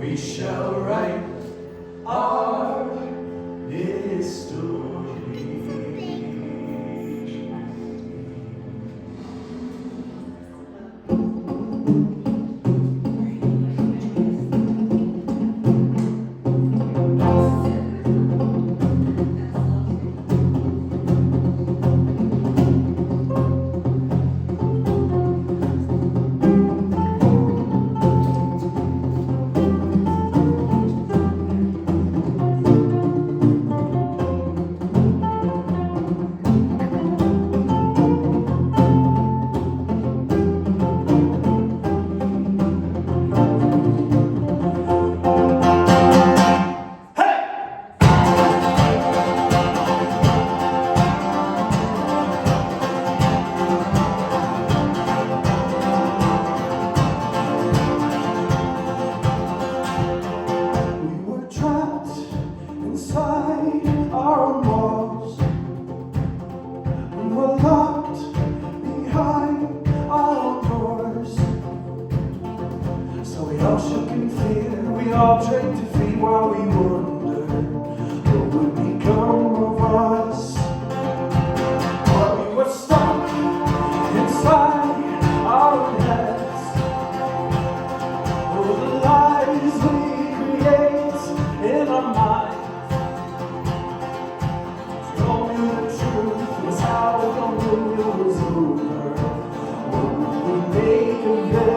we shall write our history. Shook in fear, we all tried to flee while we wondered what would become of us. But we were stuck inside our own heads. Oh, the lies we create in our minds. Told me the truth was how long it was over. What would we make of it?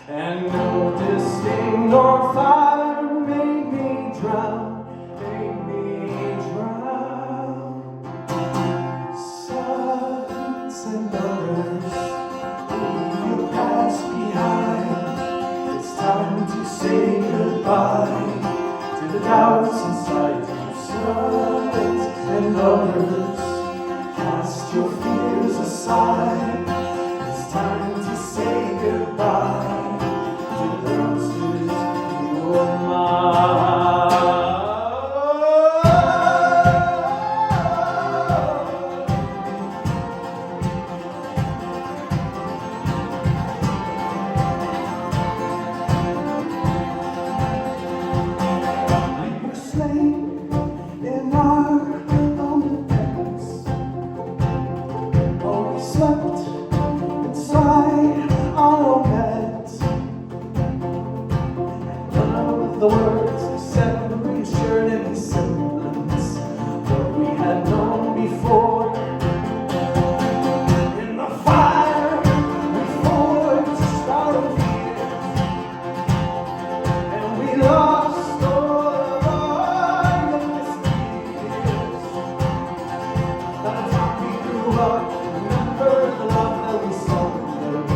And no disdain nor fire made me drown, Sons and daughters, leave your past behind. It's time to say goodbye to the doubts inside you. Sons and daughters, cast your fears aside. It's time to say goodbye. In our own defense, oh, we slept inside our own beds, and none of the words we said reassured any semblance what we had known before. In the fire, we forged our own fears, and we lost. Remember the love that we suffered,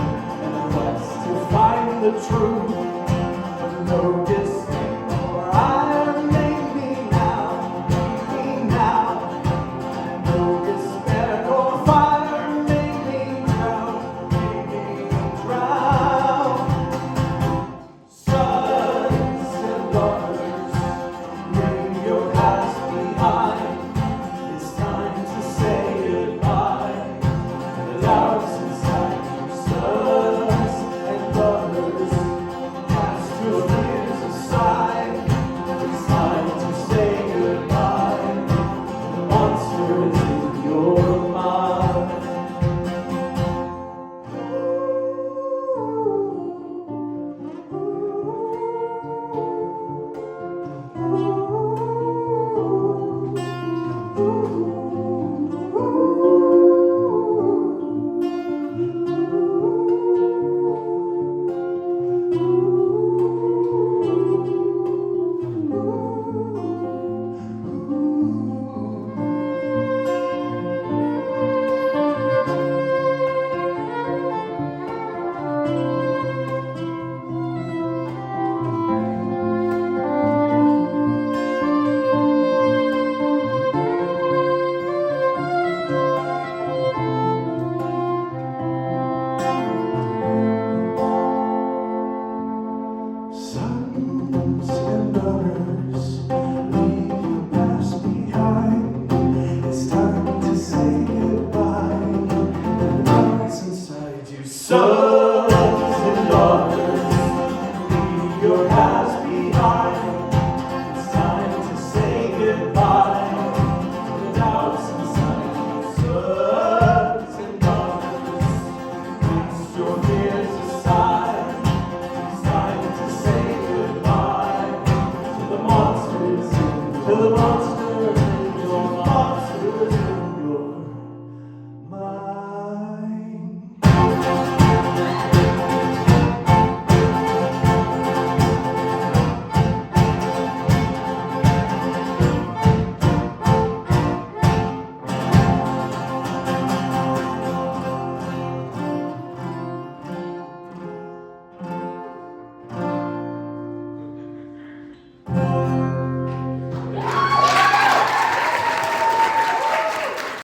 and the quest to find the truth. No disdain nor ire made me now, No despair nor fire made me drown, Sons and daughters, leave your past behind. It's time to say goodbye. Doubts inside you, sons and daughters, cast your fears aside. It's time to say goodbye to the monsters in your mind. Some